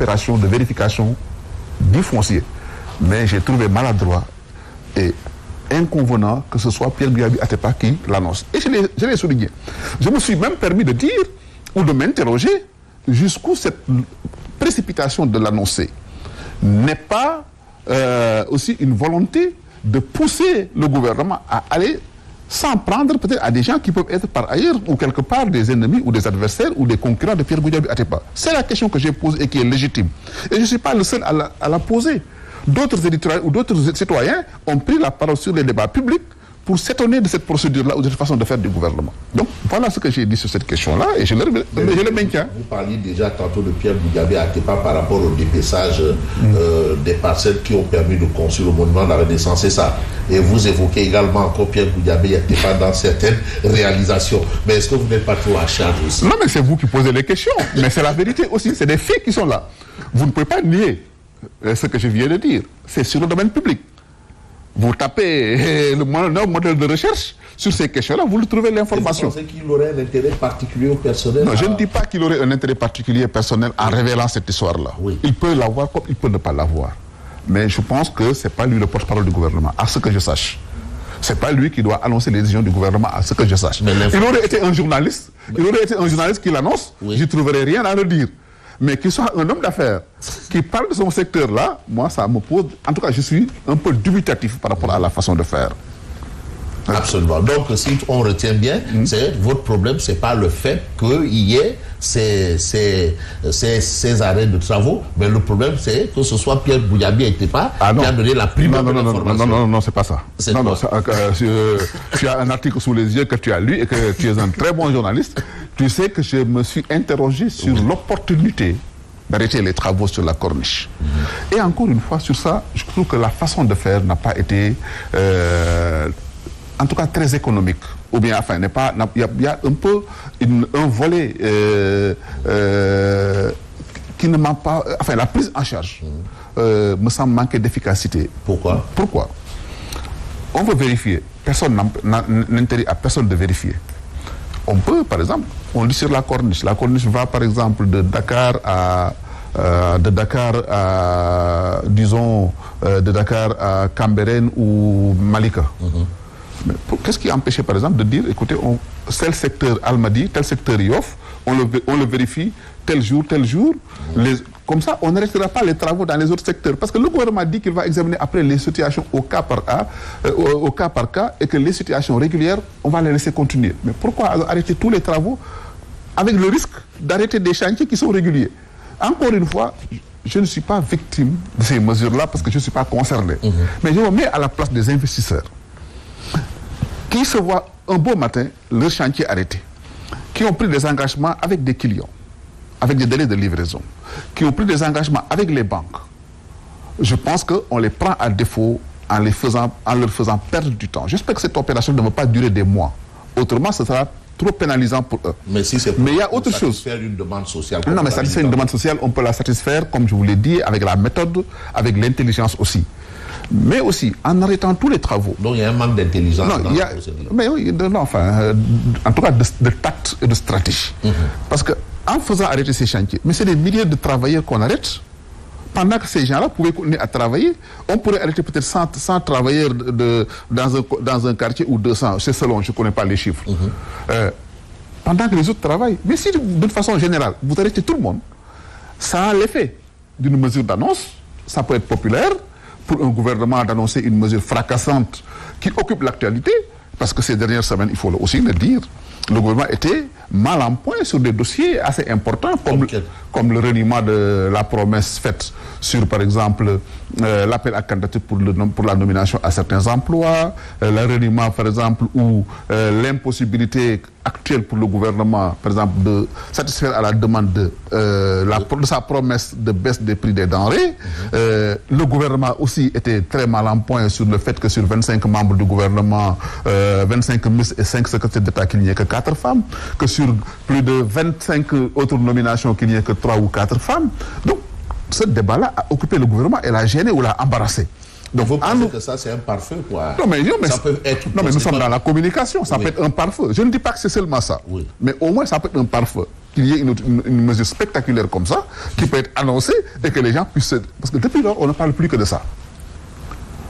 opération de vérification du foncier. Mais j'ai trouvé maladroit et inconvenant que ce soit Pierre Goudiaby Atepa qui l'annonce. Et je l'ai souligné. Je me suis même permis de dire ou de m'interroger jusqu'où cette précipitation de l'annoncer n'est pas aussi une volonté de pousser le gouvernement à aller s'en prendre peut-être à des gens qui peuvent être par ailleurs ou quelque part des ennemis ou des adversaires ou des concurrents de Pierre Goudiaby Atepa. C'est la question que j'ai posée et qui est légitime. Et je ne suis pas le seul à la poser. D'autres éditorialistes ou d'autres citoyens ont pris la parole sur les débats publics pour s'étonner de cette procédure-là ou de cette façon de faire du gouvernement. Donc voilà ce que j'ai dit sur cette question-là et je le maintiens. Vous parliez déjà tantôt de Pierre Goudiaby Atepa par rapport au dépaissage des parcelles qui ont permis de construire le monument de la Renaissance, c'est ça. Et vous évoquez également encore Pierre Goudiaby Atepa dans certaines réalisations. Mais est-ce que vous n'êtes pas trop à charge aussi? Non, mais c'est vous qui posez les questions. Mais c'est la vérité aussi, c'est des faits qui sont là. Vous ne pouvez pas nier ce que je viens de dire. C'est sur le domaine public. Vous tapez le modèle de recherche sur ces questions-là, vous le trouvez l'information. Vous pensez qu'il aurait un intérêt particulier au personnel? Non, je ne dis pas qu'il aurait un intérêt particulier personnel en révélant cette histoire-là. Oui. Il peut l'avoir comme il peut ne pas l'avoir. Mais je pense que ce n'est pas lui le porte-parole du gouvernement, à ce que je sache. Ce n'est pas lui qui doit annoncer les décisions du gouvernement, à ce que je sache. Il aurait été un journaliste, qui l'annonce, oui. Je ne trouverais rien à le dire. Mais qu'il soit un homme d'affaires qui parle de son secteur-là, moi, ça me pose... En tout cas, je suis un peu dubitatif par rapport à la façon de faire. Absolument. Donc, si on retient bien, c'est votre problème, c'est pas le fait qu'il y ait ces arrêts de travaux, mais le problème, c'est que ce soit Pierre Goudiaby Atepa qui a donné la primeur de l'information. Non, c'est pas ça. Tu as un article sous les yeux que tu as lu et que tu es un très bon journaliste. Tu sais que je me suis interrogé sur l'opportunité d'arrêter les travaux sur la corniche. Et encore une fois, sur ça, je trouve que la façon de faire n'a pas été... en tout cas très économique, ou bien, enfin, il y a un peu un volet qui ne manque pas, enfin, la prise en charge me semble manquer d'efficacité. Pourquoi? On veut vérifier, personne n'interdit à personne de vérifier. On peut, par exemple, on lit sur la corniche va, par exemple, de Dakar à Cambérène ou Malika. Qu'est-ce qui empêchait, par exemple, de dire, écoutez, tel secteur Almadies, tel secteur Yoff, on le vérifie tel jour. Comme ça, on n'arrêtera pas les travaux dans les autres secteurs. Parce que le gouvernement dit qu'il va examiner après les situations au cas par cas, et que les situations régulières, on va les laisser continuer. Mais pourquoi arrêter tous les travaux avec le risque d'arrêter des chantiers qui sont réguliers? Encore une fois, je ne suis pas victime de ces mesures-là parce que je ne suis pas concerné. Mais je me mets à la place des investisseurs qui se voient un beau matin leur chantier arrêté, qui ont pris des engagements avec des clients, avec des délais de livraison, qui ont pris des engagements avec les banques. Je pense qu'on les prend à défaut en leur faisant perdre du temps. J'espère que cette opération ne va pas durer des mois. Autrement, ce sera trop pénalisant pour eux. Mais si c'est pour il y a autre chose. Satisfaire une demande sociale. Non, mais satisfaire une demande sociale, on peut la satisfaire, comme je vous l'ai dit, avec la méthode, avec l'intelligence aussi. Mais aussi, en arrêtant tous les travaux. Donc il y a un manque d'intelligence dans la procédure. Mais oui, en tout cas de tact et de stratégie. Parce qu'en faisant arrêter ces chantiers, mais c'est des milliers de travailleurs qu'on arrête, pendant que ces gens-là pouvaient continuer à travailler, on pourrait arrêter peut-être 100 travailleurs dans un quartier ou 200, c'est selon, je ne connais pas les chiffres. Pendant que les autres travaillent. Mais si, d'une façon générale, vous arrêtez tout le monde, ça a l'effet d'une mesure d'annonce, ça peut être populaire, pour un gouvernement d'annoncer une mesure fracassante qui occupe l'actualité, parce que ces dernières semaines, il faut aussi le dire, le gouvernement était mal en point sur des dossiers assez importants, comme le reniement de la promesse faite sur, par exemple, l'appel à candidature pour la nomination à certains emplois, le reniement, par exemple, ou l'impossibilité actuelle pour le gouvernement, par exemple, de satisfaire à la demande de sa promesse de baisse des prix des denrées. Le gouvernement aussi était très mal en point sur le fait que sur 25 membres du gouvernement, 25 ministres et 5 secrétaires d'État, qu'il n'y ait que 4 femmes, que sur plus de 25 autres nominations, qu'il n'y ait que 3 ou 4 femmes. Donc, ce débat-là a occupé le gouvernement et l'a gêné ou l'a embarrassé. Donc, vous pensez que ça, c'est un pare-feu, quoi? Non, mais nous sommes dans la communication, ça peut être un pare-feu. Je ne dis pas que c'est seulement ça, mais au moins, ça peut être un pare-feu. qu'il y ait une mesure spectaculaire comme ça, qui peut être annoncée et que les gens puissent... Parce que depuis lors, on ne parle plus que de ça.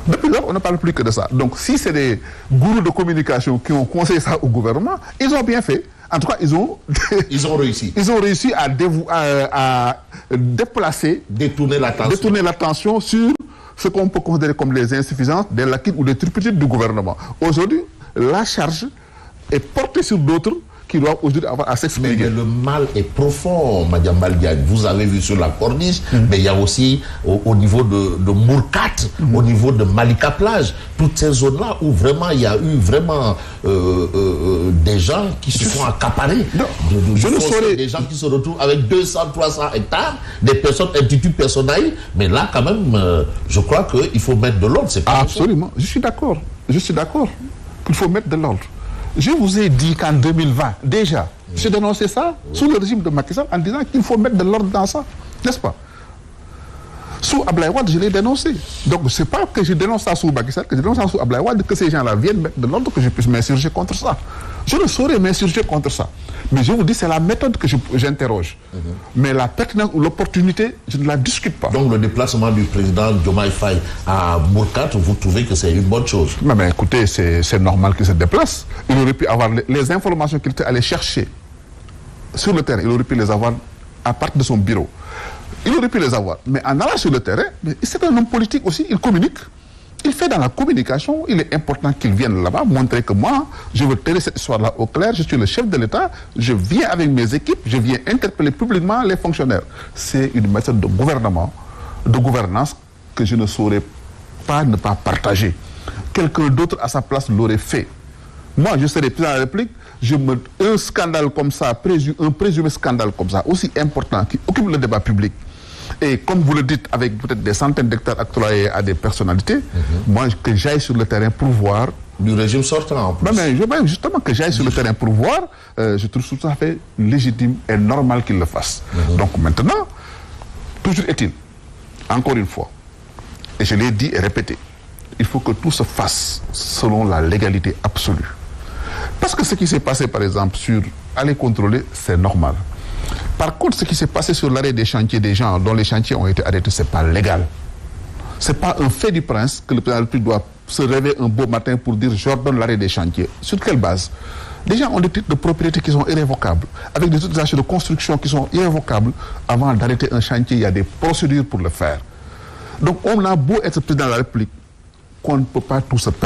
Depuis lors, on ne parle plus que de ça. Donc, si c'est des gourous de communication qui ont conseillé ça au gouvernement, ils ont bien fait. En tout cas, ils ont réussi. Ils ont réussi à déplacer, détourner l'attention sur ce qu'on peut considérer comme les insuffisances, des lacunes ou des turpitudes du gouvernement. Aujourd'hui, la charge est portée sur d'autres qui doivent aujourd'hui avoir à s'exprimer. Mais le mal est profond, Madame Baldiane. Vous avez vu sur la corniche, mais il y a aussi au niveau de Mourkat, au niveau de Malika Plage, toutes ces zones-là où vraiment il y a eu vraiment des gens qui se sont accaparés. Des gens qui se retrouvent avec 200, 300 hectares, des personnes intitulées personnelles. Mais là, quand même, je crois qu'il faut mettre de l'ordre. Absolument. Je suis d'accord. Je suis d'accord qu'il faut mettre de l'ordre. Je vous ai dit qu'en 2020, déjà, j'ai dénoncé ça sous le régime de Macky Sall en disant qu'il faut mettre de l'ordre dans ça, n'est-ce pas? Sous Abdoulaye Wade, je l'ai dénoncé. Donc, ce n'est pas que je dénonce ça sous Macky Sall, que je dénonce ça sous Abdoulaye Wade, que ces gens-là viennent mettre de l'ordre, que je puisse m'insurger contre ça. Je ne saurais m'insurger contre ça. Mais je vous dis, c'est la méthode que j'interroge. Mais la pertinence ou l'opportunité, je ne la discute pas. Donc, le déplacement du président Diomaye Faye à Mourkat, vous trouvez que c'est une bonne chose? Mais écoutez, c'est normal qu'il se déplace. Il aurait pu avoir les informations qu'il était allé chercher sur le terrain. Il aurait pu les avoir à partir de son bureau. Il aurait pu les avoir. Mais en allant sur le terrain, c'est un homme politique aussi, il communique. Il fait dans la communication, il est important qu'il vienne là-bas, montrer que moi, je veux tenir cette histoire-là au clair, je suis le chef de l'État, je viens avec mes équipes, je viens interpeller publiquement les fonctionnaires. C'est une méthode de gouvernement, de gouvernance que je ne saurais pas ne pas partager. Quelqu'un d'autre à sa place l'aurait fait. Moi, je serais président de la République, un scandale comme ça, un présumé scandale comme ça, aussi important, qui occupe le débat public, et comme vous le dites, avec peut-être des centaines d'hectares octroyés à des personnalités, moi, que j'aille sur le terrain pour voir... Du régime sortant, en plus. Mais justement, que j'aille sur le terrain pour voir, je trouve tout à fait légitime et normal qu'il le fasse. Donc maintenant, toujours est-il, encore une fois, et je l'ai dit et répété, il faut que tout se fasse selon la légalité absolue. Parce que ce qui s'est passé, par exemple, sur aller contrôler, c'est normal. Par contre, ce qui s'est passé sur l'arrêt des chantiers des gens dont les chantiers ont été arrêtés, ce n'est pas légal. Ce n'est pas un fait du prince que le président de la République doit se réveiller un beau matin pour dire « j'ordonne l'arrêt des chantiers ». Sur quelle base? Les gens ont des titres de propriété qui sont irrévocables, avec des autorisations de construction qui sont irrévocables. Avant d'arrêter un chantier, il y a des procédures pour le faire. Donc on a beau être président de la République, qu'on ne peut pas tout se permettre.